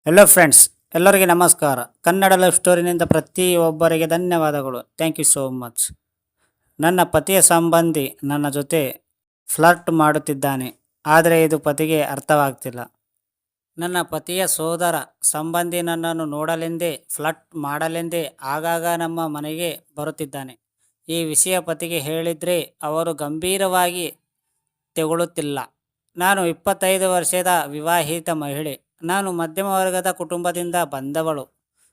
Hello friends, ಎಲ್ಲರಿಗೆ ನಮಸ್ಕಾರ. Kannada love ಸ್ಟೋರಿನಿಂದ ಪ್ರತಿಯೊಬ್ಬರಿಗೆ ಧನ್ಯವಾದಗಳು. Thank you so much. ನನ್ನ ಪತಿಯ ಸಂಬಂಧಿ ನನ್ನ ಜೊತೆ ಫ್ಲರ್ಟ್ ಮಾಡುತ್ತಿದ್ದಾನೆ, ಆದರೆ ಇದು ಪತಿಗೆ ಅರ್ಥವಾಗ್ತಿಲ್ಲ. ನನ್ನ ಪತಿಯ ಸೋದರ ಸಂಬಂಧಿ ನನ್ನನ್ನು ನೋಡಲೆಂದೇ ಫ್ಲರ್ಟ್ ಮಾಡಲೆಂದೇ ಆಗಾಗ ನಮ್ಮ ಮನೆಗೆ ಬರುತ್ತಿದ್ದಾನೆ. ಈ ವಿಷಯ ಪತಿಗೆ ಹೇಳಿದರೆ ಅವರು ಗಂಭೀರವಾಗಿ ತೆಗೊಳ್ಳುತ್ತಿಲ್ಲ. ನಾನು 25 ವರ್ಷದ ವಿವಾಹಿತ ಮಹಿಳೆ. ನಾನು ಮಧ್ಯಮ ವರ್ಗದ ಕುಟುಂಬದಿಂದ ಬಂದವಳು.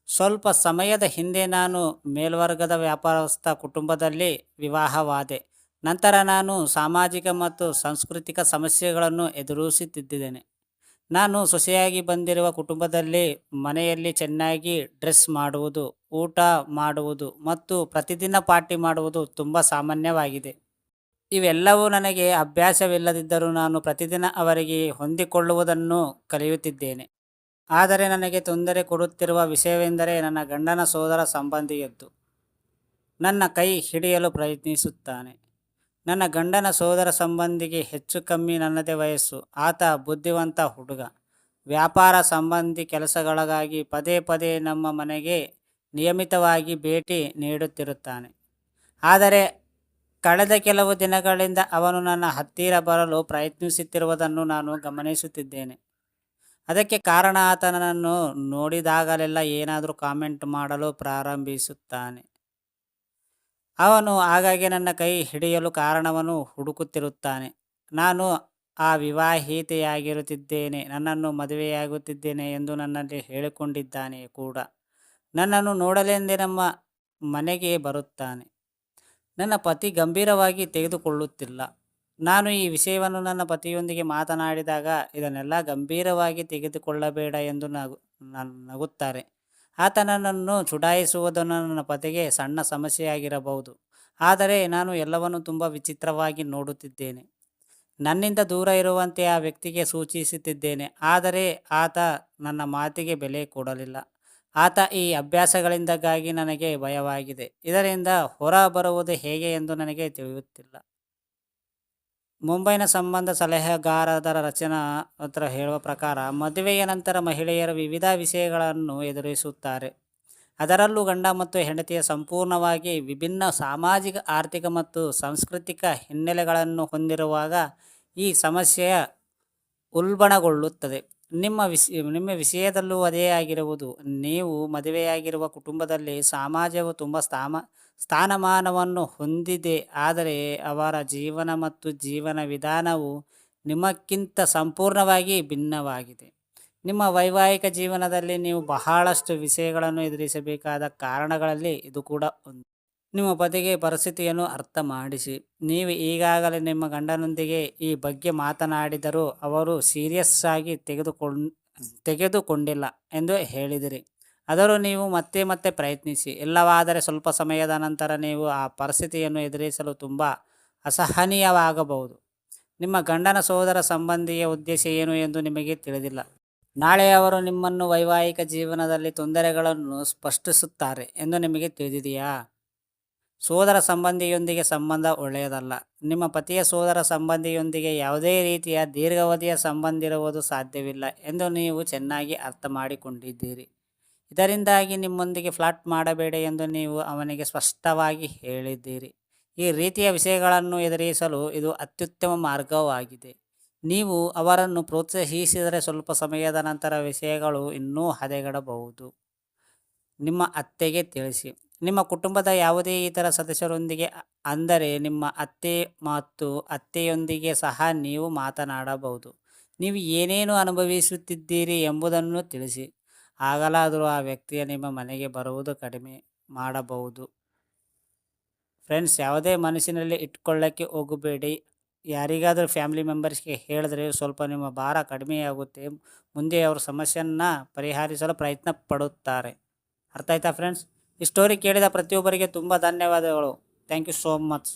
ಸ್ವಲ್ಪ ಸಮಯದ ಹಿಂದೆ ನಾನು ಮೇಲ್ವರ್ಗದ ವ್ಯಾಪಾರಸ್ಥ ಕುಟುಂಬದಲ್ಲಿ ವಿವಾಹವಾದೆ. ನಂತರ ನಾನು ಸಾಮಾಜಿಕ ಮತ್ತು ಸಾಂಸ್ಕೃತಿಕ ಸಮಸ್ಯೆಗಳನ್ನು ಎದುರಿಸುತ್ತಿದ್ದೇನೆ. ನಾನು ಸೊಸೆಯಾಗಿ ಬಂದಿರುವ ಕುಟುಂಬದಲ್ಲಿ ಮನೆಯಲ್ಲಿ ಚೆನ್ನಾಗಿ ಡ್ರೆಸ್ ಮಾಡುವುದು, ಊಟ ಮಾಡುವುದು ಮತ್ತು ಪ್ರತಿದಿನ ಪಾರ್ಟಿ ಮಾಡುವುದು ತುಂಬ ಸಾಮಾನ್ಯವಾಗಿದೆ. ಇವೆಲ್ಲವೂ ನನಗೆ ಅಭ್ಯಾಸವಿಲ್ಲದಿದ್ದರೂ ನಾನು ಪ್ರತಿದಿನ ಅವರಿಗೆ ಹೊಂದಿಕೊಳ್ಳುವುದನ್ನು ಕಲಿಯುತ್ತಿದ್ದೇನೆ. ಆದರೆ ನನಗೆ ತೊಂದರೆ ಕೊಡುತ್ತಿರುವ ವಿಷಯವೆಂದರೆ ನನ್ನ ಗಂಡನ ಸೋದರ ಸಂಬಂಧಿಯದ್ದು. ನನ್ನ ಕೈ ಹಿಡಿಯಲು ಪ್ರಯತ್ನಿಸುತ್ತಾನೆ. ನನ್ನ ಗಂಡನ ಸೋದರ ಸಂಬಂಧಿಗೆ ಹೆಚ್ಚು ಕಮ್ಮಿ ನನ್ನದೇ ವಯಸ್ಸು. ಆತ ಬುದ್ಧಿವಂತ ಹುಡುಗ. ವ್ಯಾಪಾರ ಸಂಬಂಧಿ ಕೆಲಸಗಳಿಗಾಗಿ ಪದೇ ಪದೇ ನಮ್ಮ ಮನೆಗೆ ನಿಯಮಿತವಾಗಿ ಭೇಟಿ ನೀಡುತ್ತಿರುತ್ತಾನೆ. ಆದರೆ ಕಳೆದ ಕೆಲವು ದಿನಗಳಿಂದ ಅವನು ನನ್ನ ಹತ್ತಿರ ಬರಲು ಪ್ರಯತ್ನಿಸುತ್ತಿರುವುದನ್ನು ನಾನು ಗಮನಿಸುತ್ತಿದ್ದೇನೆ. ಅದಕ್ಕೆ ಕಾರಣ ಆತ ನನ್ನನ್ನು ನೋಡಿದಾಗಲೆಲ್ಲ ಏನಾದರೂ ಕಾಮೆಂಟ್ ಮಾಡಲು ಪ್ರಾರಂಭಿಸುತ್ತಾನೆ. ಅವನು ಆಗಾಗ್ಗೆ ನನ್ನ ಕೈ ಹಿಡಿಯಲು ಕಾರಣವನ್ನು ಹುಡುಕುತ್ತಿರುತ್ತಾನೆ. ನಾನು ಅವಿವಾಹಿತೆಯಾಗಿರುತ್ತಿದ್ದೇನೆ, ನನ್ನನ್ನು ಮದುವೆಯಾಗುತ್ತಿದ್ದೇನೆ ಎಂದು ನನ್ನಲ್ಲಿ ಹೇಳಿಕೊಂಡಿದ್ದಾನೆ ಕೂಡ. ನನ್ನನ್ನು ನೋಡಲೆಂದೇ ನಮ್ಮ ಮನೆಗೆ ಬರುತ್ತಾನೆ. ನನ್ನ ಪತಿ ಗಂಭೀರವಾಗಿ ತೆಗೆದುಕೊಳ್ಳುತ್ತಿಲ್ಲ. ನಾನು ಈ ವಿಷಯವನ್ನು ನನ್ನ ಪತಿಯೊಂದಿಗೆ ಮಾತನಾಡಿದಾಗ ಇದನ್ನೆಲ್ಲ ಗಂಭೀರವಾಗಿ ತೆಗೆದುಕೊಳ್ಳಬೇಡ ಎಂದು ನಗುತ್ತಾರೆ. ಆತ ನನ್ನನ್ನು ಚುಡಾಯಿಸುವುದು ನನ್ನ ಪತಿಗೆ ಸಣ್ಣ ಸಮಸ್ಯೆಯಾಗಿರಬಹುದು, ಆದರೆ ನಾನು ಎಲ್ಲವನ್ನು ತುಂಬ ವಿಚಿತ್ರವಾಗಿ ನೋಡುತ್ತಿದ್ದೇನೆ. ನನ್ನಿಂದ ದೂರ ಇರುವಂತೆ ಆ ವ್ಯಕ್ತಿಗೆ ಸೂಚಿಸುತ್ತಿದ್ದೇನೆ, ಆದರೆ ಆತ ನನ್ನ ಮಾತಿಗೆ ಬೆಲೆ ಕೊಡಲಿಲ್ಲ. ಆತ ಈ ಅಭ್ಯಾಸಗಳಿಂದಾಗಿ ನನಗೆ ಭಯವಾಗಿದೆ. ಇದರಿಂದ ಹೊರ ಬರುವುದು ಹೇಗೆ ಎಂದು ನನಗೆ ತಿಳಿಯುತ್ತಿಲ್ಲ. ಮುಂಬೈನ ಸಂಬಂಧ ಸಲಹೆಗಾರರ ರಚನಾ ಹೇಳುವ ಪ್ರಕಾರ, ಮದುವೆಯ ನಂತರ ಮಹಿಳೆಯರು ವಿವಿಧ ವಿಷಯಗಳನ್ನು ಎದುರಿಸುತ್ತಾರೆ. ಅದರಲ್ಲೂ ಗಂಡ ಮತ್ತು ಹೆಂಡತಿಯ ಸಂಪೂರ್ಣವಾಗಿ ವಿಭಿನ್ನ ಸಾಮಾಜಿಕ, ಆರ್ಥಿಕ ಮತ್ತು ಸಾಂಸ್ಕೃತಿಕ ಹಿನ್ನೆಲೆಗಳನ್ನು ಹೊಂದಿರುವಾಗ ಈ ಸಮಸ್ಯೆಯ ಉಲ್ಬಣಗೊಳ್ಳುತ್ತದೆ. ನಿಮ್ಮ ವಿಷಯದಲ್ಲೂ ಅದೇ ಆಗಿರುವುದು. ನೀವು ಮದುವೆಯಾಗಿರುವ ಕುಟುಂಬದಲ್ಲಿ ಸಮಾಜವು ತುಂಬ ಸ್ಥಾನಮಾನವನ್ನು ಹೊಂದಿದೆ, ಆದರೆ ಅವರ ಜೀವನ ಮತ್ತು ಜೀವನ ವಿಧಾನವು ನಿಮ್ಮಕ್ಕಿಂತ ಸಂಪೂರ್ಣವಾಗಿ ಭಿನ್ನವಾಗಿದೆ. ನಿಮ್ಮ ವೈವಾಹಿಕ ಜೀವನದಲ್ಲಿ ನೀವು ಬಹಳಷ್ಟು ವಿಷಯಗಳನ್ನು ಎದುರಿಸಬೇಕಾದ ಕಾರಣಗಳಲ್ಲಿ ಇದು ಕೂಡ ಒಂದು. ನಿಮ್ಮ ಪತಿಗೆ ಪರಿಸ್ಥಿತಿಯನ್ನು ಅರ್ಥ ಮಾಡಿಸಿ. ನೀವು ಈಗಾಗಲೇ ನಿಮ್ಮ ಗಂಡನೊಂದಿಗೆ ಈ ಬಗ್ಗೆ ಮಾತನಾಡಿದರೂ ಅವರು ಸೀರಿಯಸ್ ಆಗಿ ತೆಗೆದುಕೊಂಡಿಲ್ಲ ಎಂದು ಹೇಳಿದಿರಿ. ಆದರೂ ನೀವು ಮತ್ತೆ ಮತ್ತೆ ಪ್ರಯತ್ನಿಸಿ. ಇಲ್ಲವಾದರೆ ಸ್ವಲ್ಪ ಸಮಯದ ನಂತರ ನೀವು ಆ ಪರಿಸ್ಥಿತಿಯನ್ನು ಎದುರಿಸಲು ತುಂಬ ಅಸಹನೀಯವಾಗಬಹುದು. ನಿಮ್ಮ ಗಂಡನ ಸೋದರ ಸಂಬಂಧಿಯ ಉದ್ದೇಶ ಏನು ಎಂದು ನಿಮಗೆ ತಿಳಿದಿಲ್ಲ. ನಾಳೆ ಅವರು ನಿಮ್ಮನ್ನು ವೈವಾಹಿಕ ಜೀವನದಲ್ಲಿ ತೊಂದರೆಗಳನ್ನು ಸ್ಪಷ್ಟಿಸುತ್ತಾರೆ ಎಂದು ನಿಮಗೆ ತಿಳಿದಿದೆಯಾ? ಸೋದರ ಸಂಬಂಧಿಯೊಂದಿಗೆ ಸಂಬಂಧ ಒಳ್ಳೆಯದಲ್ಲ. ನಿಮ್ಮ ಪತಿಯ ಸೋದರ ಸಂಬಂಧಿಯೊಂದಿಗೆ ಯಾವುದೇ ರೀತಿಯ ದೀರ್ಘಾವಧಿಯ ಸಂಬಂಧಿರುವುದು ಸಾಧ್ಯವಿಲ್ಲ ಎಂದು ನೀವು ಚೆನ್ನಾಗಿ ಅರ್ಥ ಮಾಡಿಕೊಂಡಿದ್ದೀರಿ. ಇದರಿಂದಾಗಿ ನಿಮ್ಮೊಂದಿಗೆ ಫ್ಲರ್ಟ್ ಮಾಡಬೇಡ ಎಂದು ನೀವು ಅವನಿಗೆ ಸ್ಪಷ್ಟವಾಗಿ ಹೇಳಿದ್ದೀರಿ. ಈ ರೀತಿಯ ವಿಷಯಗಳನ್ನು ಎದುರಿಸಲು ಇದು ಅತ್ಯುತ್ತಮ ಮಾರ್ಗವಾಗಿದೆ. ನೀವು ಅವರನ್ನು ಪ್ರೋತ್ಸಾಹಿಸಿದರೆ ಸ್ವಲ್ಪ ಸಮಯದ ನಂತರ ವಿಷಯಗಳು ಇನ್ನೂ ಹದಗೆಡಬಹುದು. ನಿಮ್ಮ ಅತ್ತೆಗೆ ತಿಳಿಸಿ. ನಿಮ್ಮ ಕುಟುಂಬದ ಯಾವುದೇ ಇತರ ಸದಸ್ಯರೊಂದಿಗೆ, ಅಂದರೆ ನಿಮ್ಮ ಅತ್ತೆ ಮತ್ತು ಅತ್ತೆಯೊಂದಿಗೆ ಸಹ ನೀವು ಮಾತನಾಡಬಹುದು. ನೀವು ಏನೇನು ಅನುಭವಿಸುತ್ತಿದ್ದೀರಿ ಎಂಬುದನ್ನು ತಿಳಿಸಿ. ಆಗಲಾದರೂ ಆ ವ್ಯಕ್ತಿಯ ನಿಮ್ಮ ಮನೆಗೆ ಬರುವುದು ಕಡಿಮೆ ಮಾಡಬಹುದು. ಫ್ರೆಂಡ್ಸ್, ಯಾವುದೇ ಮನಸ್ಸಿನಲ್ಲಿ ಇಟ್ಕೊಳ್ಳೋಕ್ಕೆ ಹೋಗಬೇಡಿ. ಯಾರಿಗಾದರೂ ಫ್ಯಾಮಿಲಿ ಮೆಂಬರ್ಸ್ಗೆ ಹೇಳಿದ್ರೆ ಸ್ವಲ್ಪ ನಿಮ್ಮ ಭಾರ ಕಡಿಮೆಯಾಗುತ್ತೆ. ಮುಂದೆ ಅವರ ಸಮಸ್ಯೆಯನ್ನು ಪರಿಹರಿಸಲು ಪ್ರಯತ್ನ ಪಡುತ್ತಾರೆ. ಅರ್ಥ ಆಯ್ತಾ ಫ್ರೆಂಡ್ಸ್? ಈ ಸ್ಟೋರಿ ಕೇಳಿದ ಪ್ರತಿಯೊಬ್ಬರಿಗೆ ತುಂಬ ಧನ್ಯವಾದಗಳು. Thank you so much.